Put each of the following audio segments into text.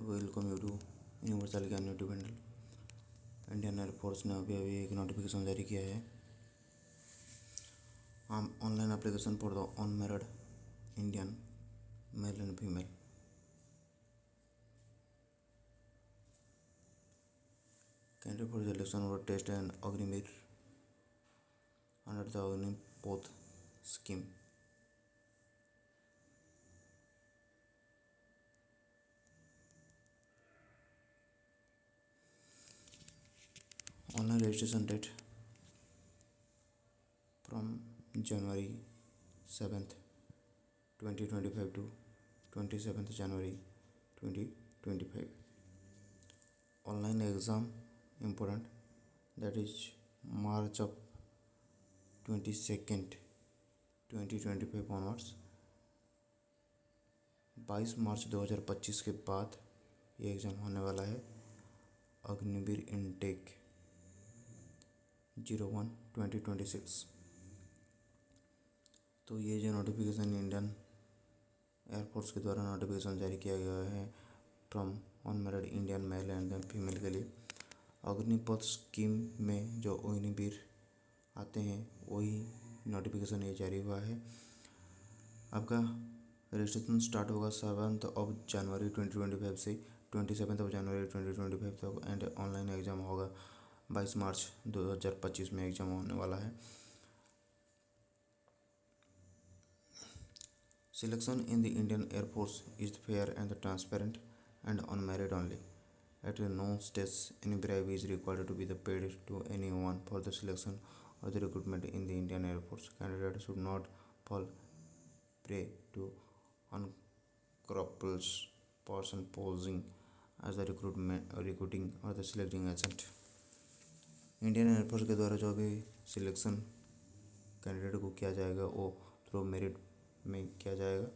Welcome you to universal Gyan YouTube handle. Indian air force ने अभी अभी एक नोटिफिकेशन जारी किया है। Online application for the unmarried Indian male and female. Candidate for selection और test and Agniveer under the Agnipath scheme. Online registration date from January 7th 2025 to 27th January 2025. Online exam important, that is March of 22nd 2025 onwards। 22 मार्च 2025 के बाद ये exam होने वाला है। Agniveer intake 01/2026। तो ये जो नोटिफिकेशन इंडियन एयरफोर्स के द्वारा नोटिफिकेशन जारी किया गया है from unmarried Indian male and female के लिए, अग्निपथ स्कीम में जो अग्निवीर आते हैं वही नोटिफिकेशन ये जारी हुआ है। आपका रजिस्ट्रेशन स्टार्ट होगा 7 जनवरी 2025 से 27 जनवरी 2025 तक एंड ऑनलाइन एग्ज़ाम होगा 22 मार्च 2025 में एग्ज़ाम होने वाला है। Selection in the Indian Air Force is fair and transparent and unmarried only. At no stage any bribe is required to be paid to anyone for the selection or the recruitment in the Indian Air Force. Candidates should not fall prey to unscrupulous person posing as the recruiting or the selecting agent. Indian air force के द्वारा जो भी selection candidate को किया जाएगा वो through merit में किया जाएगा,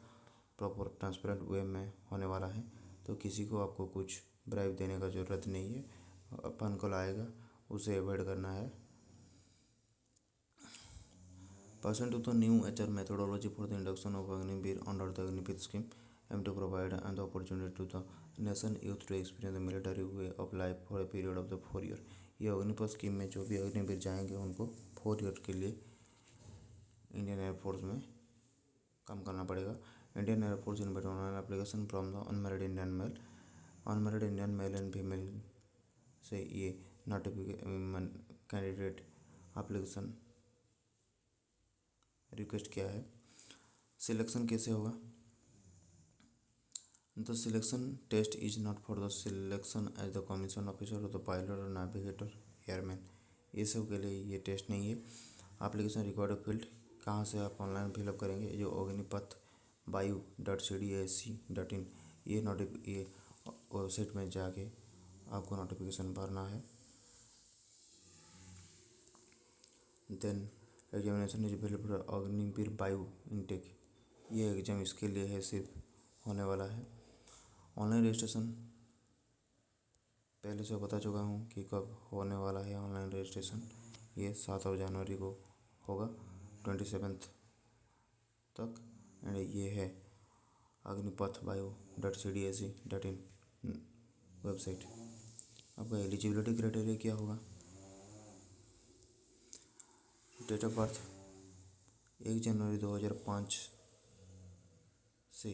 प्रॉपर ट्रांसपेरेंट वे में होने वाला है। तो किसी को आपको कुछ ब्राइब देने का ज़रूरत नहीं है। अपन कॉल आएगा उसे अवॉइड करना है। Pursuant to the new HR methodology for the induction of Agniveer under the Agniveer scheme, aim to provide an opportunity to the nation youth to experience the military way of life for a period of the 4 year। ये Agnipath scheme में जो भी अग्निवीर जाएंगे उनको 4 year के लिए Indian air force में काम करना पड़ेगा। Indian air force invite online application from the unmarried Indian male and female से ये नोटिफिकेशन कैंडिडेट एप्लीकेशन रिक्वेस्ट किया है। सिलेक्शन कैसे होगा? The selection test is not for the selection as the commission officer और द पायलट और navigator airman. ये सब के लिए ये टेस्ट नहीं है। एप्लीकेशन रिक्वायर्ड फील्ड कहाँ से आप ऑनलाइन फिलअप करेंगे? जो अग्निपथ वायु.cdac.in ये वेबसाइट में जाके आपको नोटिफिकेशन भरना है। Then examination is available for Agniveer Vayu intake. ये एग्ज़ाम इसके लिए है, सिर्फ होने वाला है। ऑनलाइन रजिस्ट्रेशन पहले से बता चुका हूँ कि कब होने वाला है। ऑनलाइन रजिस्ट्रेशन ये 7 जनवरी को होगा 27 तक एंड ये है अग्निपथ वायु.cdac.in वेबसाइट। आपका एलिजिबिलिटी क्राइटेरिया क्या होगा? डेट ऑफ बर्थ 1 जनवरी 2005 से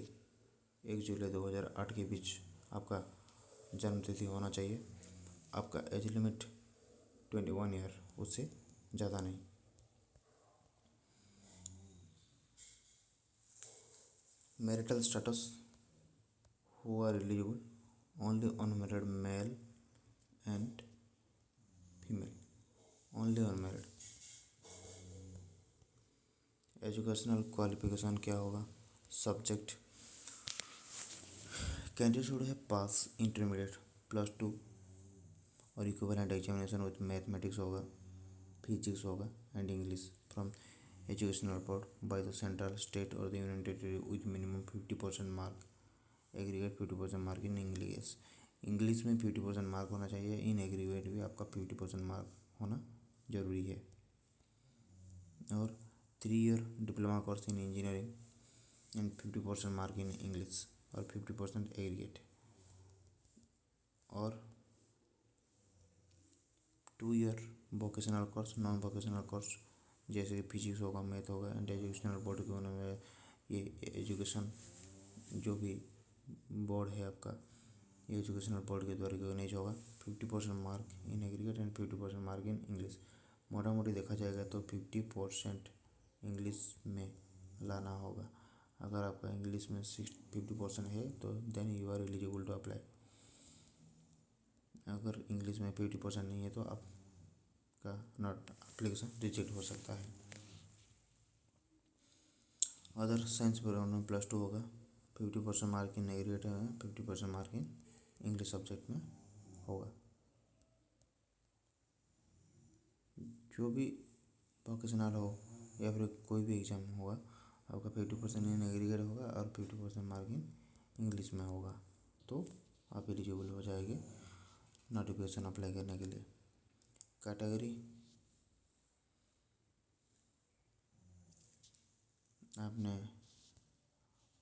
1 जुलाई 2008 के बीच आपका जन्म तिथि होना चाहिए। आपका एज लिमिट 21 ईयर, उससे ज़्यादा नहीं। Marital status who are eligible only unmarried male and female, only unmarried. Educational qualification क्या होगा? Subject candidate should have pass intermediate +2 और इक्विवेलेंट एग्जामिनेशन विथ मैथमेटिक्स होगा, फिजिक्स होगा and English from educational board by the central state और the union territory with minimum 50% mark, aggregate 50% mark in English. English में 50% mark होना चाहिए, in aggregate भी आपका 50% mark होना जरूरी है। और 3 year diploma course in engineering and 50% mark in English और 50% एग्रीगेट। और 2 year vocational course, non vocational course जैसे कि फिजिक्स होगा, मैथ होगा, एंड एजुकेशनल बोर्ड के होने में ये एजुकेशन जो भी बोर्ड है आपका, ये एजुकेशनल बोर्ड के द्वारा रिकॉग्नाइज होगा। 50% mark in aggregate and 50% mark in English. मोटा मोटी देखा जाएगा तो 50% इंग्लिश में लाना होगा। अगर आपका इंग्लिश में 50% है तो then you are eligible to apply. अगर इंग्लिश में 50% नहीं है तो आपका नॉट एप्लीकेशन रिजेक्ट हो सकता है। अदर साइंस बैकग्राउंड में +2 होगा। 50% मार्क इन एग्रीगेट है, 50% मार्क इन इंग्लिश सब्जेक्ट में होगा। जो भी वोकेशनल हो या फिर कोई भी एग्ज़ाम होगा, आपका 50% इन एग्रीगेट होगा और 50% मार्क इन इंग्लिश में होगा, तो आप एलिजिबल हो जाएंगे नोटिफिकेशन अप्लाई करने के लिए। कैटेगरी आपने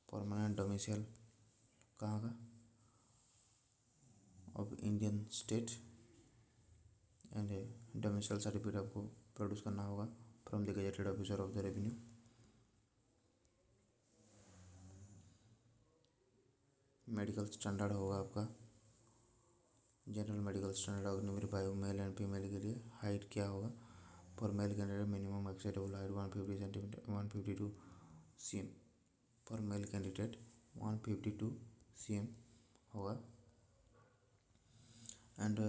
परमानेंट डोमिसाइल कहाँ का, of Indian state, and domicile certificate आपको प्रोड्यूस करना होगा from the gazetted officer of the revenue. Medical standard होगा आपका general medical standard Agniveer male and female के लिए। हाइट क्या होगा, for male candidate minimum acceptable height 150 centimetre 152 cm, for male candidate 152 cm होगा। एंड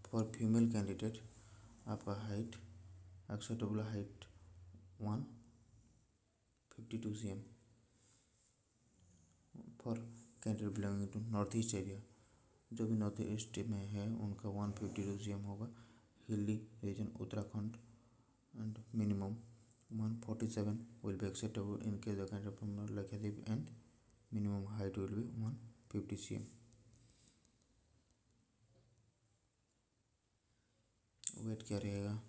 फॉर फीमेल कैंडिडेट आपका height acceptable height 152 cm, for candidate belonging to north east area, जो भी north east में है उनका 152 cm होगा। Hilly region Uttarakhand and minimum 147 will be acceptable in case the candidate from Lakshadweep and minimum height will be 150 cm। Weight क्या रहेगा,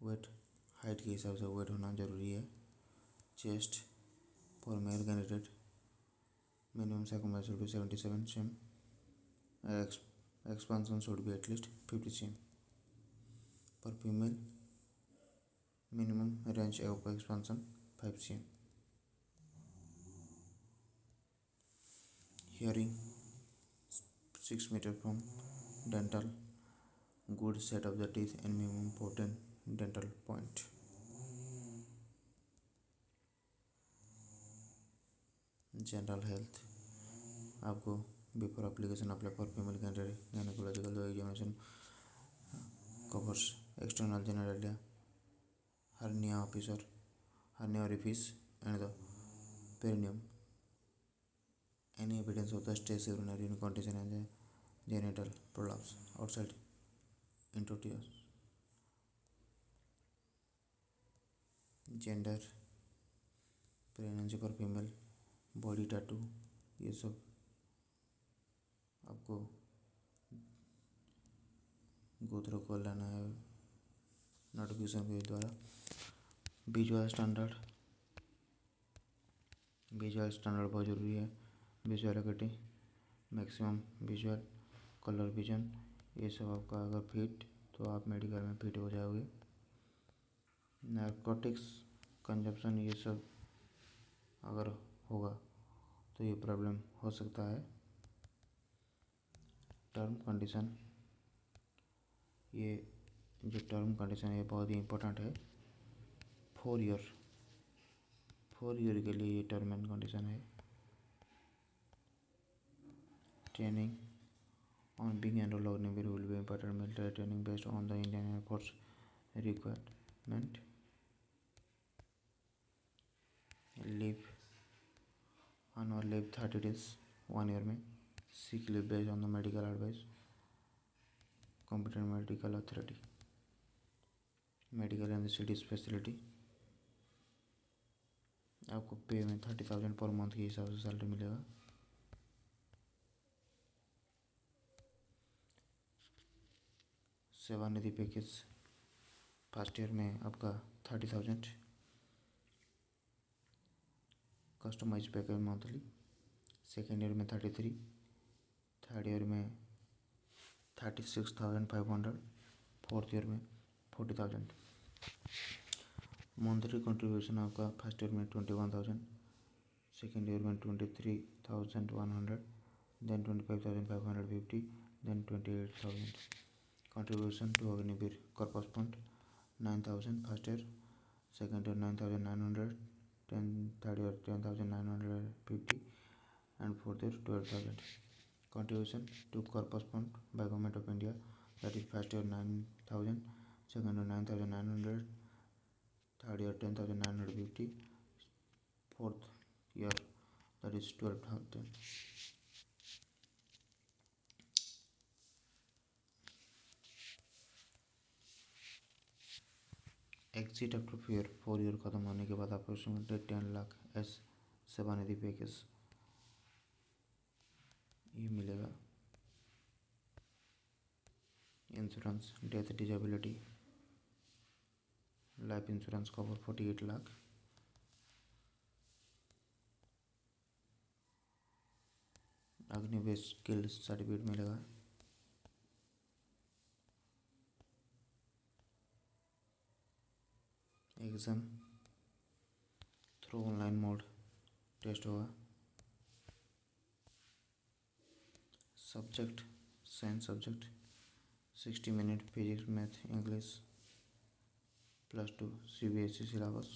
weight height के हिसाब से वेट होना जरूरी है। Chest for male candidate minimum circumference should be 77 cm, expansion should be at least 50 cm। For female minimum range of expansion 5 cm। Hearing 6 metre from dental, good set of the teeth and minimum 14 dental point. General health आपको before application apply for female candidate gynaecological examination covers external general hernia officer, hernia orifice and the perineum. Any evidence of the stress urinary incontinence and the genital prolapse outside intercourse. Gender pregnancy for female, body tattoo, ये सब आपको go through कर लेना है notification के द्वारा। Visual standard, visual standard बहुत ज़रूरी है। Visual acuity, maximum visual, colour vision, ये सब आपका अगर फिट तो आप मेडिकल में फिट हो जाओगे। नारकोटिक्स कंजप्शन ये सब अगर होगा तो ये प्रॉब्लम हो सकता है। टर्म कंडीशन, ये जो टर्म कंडीशन है बहुत ही इम्पोर्टेंट है। 4 ईयर के लिए ये टर्म एंड कंडीशन है। Training on being enrolled Agniveer will be important military training based on the Indian air force requirement. Leave annual leave 30 days 1 year में। Sick leave based on the medical advice competent medical authority. Medical and cities facility, आपको pay में 30,000 per month के हिसाब से salary मिलेगा। सेवानिधि package first year में आपका 30,000, customise package monthly, second year में 33, थर्ड ईयर में 36,500, फोर्थ ईयर में 40,000। मंथली कंट्रीब्यूशन आपका फर्स्ट ईयर में 21,000, सेकेंड ईयर में 23,100, then 25,550, then 28,000। Contribution to Agniveer corpus fund 9,000 first year, second year 9,900, third year 10,950, and fourth year 12,000. Contribution to corpus fund by government of India, that is first year 9,000, second year 9,900, third year 10,950, fourth year that is 12,000. Exit after 4 year खत्म होने के बाद approximately 10 lakh as Sevanidhi package ये मिलेगा। Insurance death disability life insurance cover 48 lakh. Agniveer skill certificate मिलेगा। Exam through online mode test होगा। Subject science subject 60 minute physics math English +2 CBSE syllabus.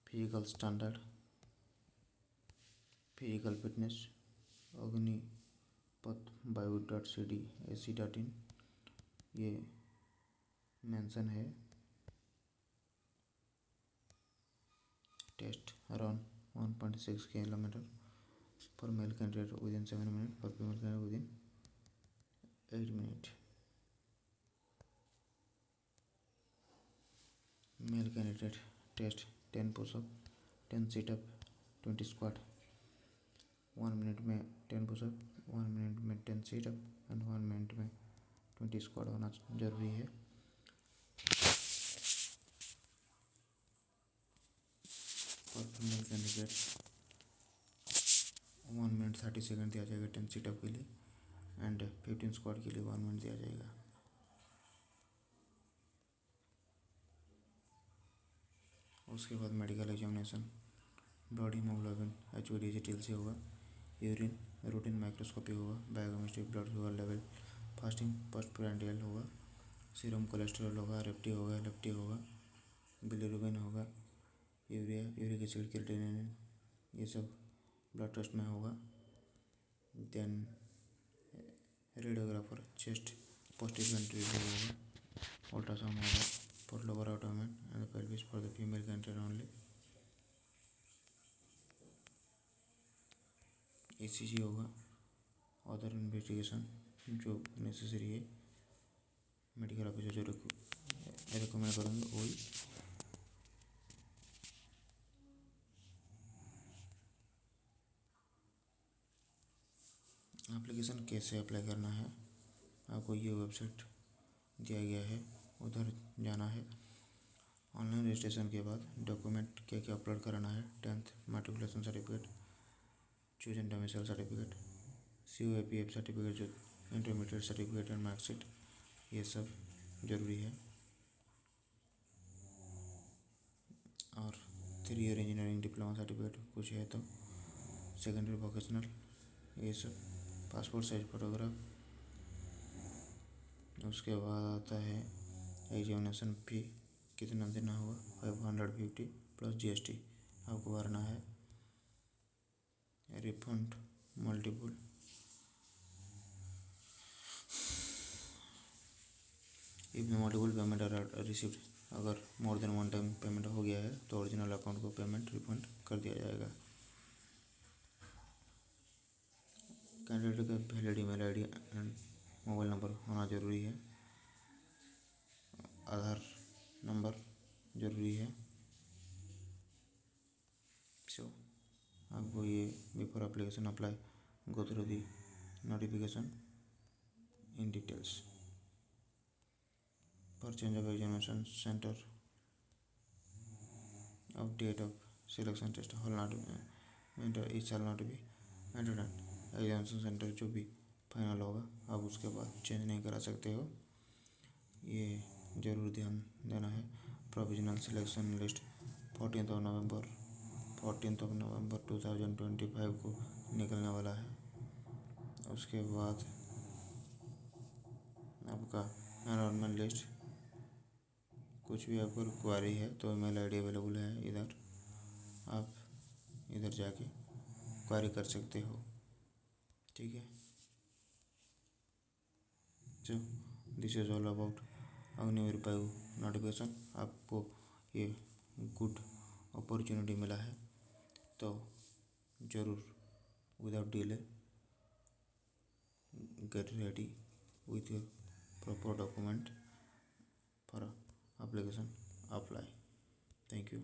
Physical standard physical fitness Agnipath bio.cd.ac.in ये mention है। Test around 1.6 kilometre for male candidate within 7 minute, for female candidate within 8 minute. Male candidate test 10 pushup, 10 situp, 20 squat. 1 minute में 10 pushup, 1 minute में 10 sit-up and 1 minute में 20 squat होना जरूरी है। For female candidate 1 minute 30 second दिया जाएगा 10 sit-up के लिए एंड 15 स्क्वाट के लिए 1 मिनट दिया जाएगा। उसके बाद medical examination blood haemoglobin HB digital से होगा। यूरिन रूटीन माइक्रोस्कोपी होगा। Biochemistry blood sugar level fasting post prandial होगा। सीरम कोलेस्ट्रॉल होगा। रेप्टी होगा, लेप्टी होगा, बिलिरुबिन होगा, यूरिया यूरिक एसिड क्रिएटिनिन ये सब ब्लड टेस्ट में होगा। Then radiographer chest positive ventricle होगा। अल्ट्रासाउंड होगा for lower abdomen and the pelvis for the female candidate only. ECG होगा। अदर इन्वेस्टिगेशन जो नेसेसरी है मेडिकल ऑफिसर जो रिकमेंड करेंगे वही। एप्लीकेशन कैसे अप्लाई करना है आपको ये वेबसाइट दिया गया है, उधर जाना है। ऑनलाइन रजिस्ट्रेशन के बाद डॉक्यूमेंट क्या क्या अपलोड कराना है 10th matriculation certificate, choose and domicile certificate, COAPF certificate जो इंटरमीडिएट सर्टिफिकेट एंड मार्कशीट ये सब जरूरी है। और 3 ईयर इंजीनियरिंग डिप्लोमा सर्टिफिकेट कुछ है तो सेकेंडरी वोकेशनल ये सब, पासपोर्ट साइज फोटोग्राफ। उसके बाद आता है एग्जामिनेशन फ़ी कितना देना होगा 550 प्लस GST आपको भरना है। Refund multiple if multiple payment are received, अगर मोर देन 1 टाइम पेमेंट हो गया है तो ओरिजिनल अकाउंट को पेमेंट रिफंड कर दिया जाएगा। कैंडिडेट का valid email ID and mobile number होना जरूरी है। आधार नंबर जरूरी है। सो आपको ये before application apply go through the notification in details. for change of examination center of date of selection test hall not enter it shall not be entered examination centre जो भी final होगा आप उसके बाद चेंज नहीं करा सकते हो, ये ज़रूर ध्यान देना है। प्रोविजनल सिलेक्शन लिस्ट 14 नवंबर 2025 को निकलने वाला है। उसके बाद आपका एनरोलमेंट लिस्ट, कुछ भी आपको क्वारी है तो ईमेल आईडी अवेलेबल है, इधर आप इधर जाके क्वारी कर सकते हो, ठीक है। So this is all about Agniveer 5 notification. आपको ये गुड अपॉर्चुनिटी मिला है तो ज़रूर without delay get ready with your proper document for application apply. Thank you.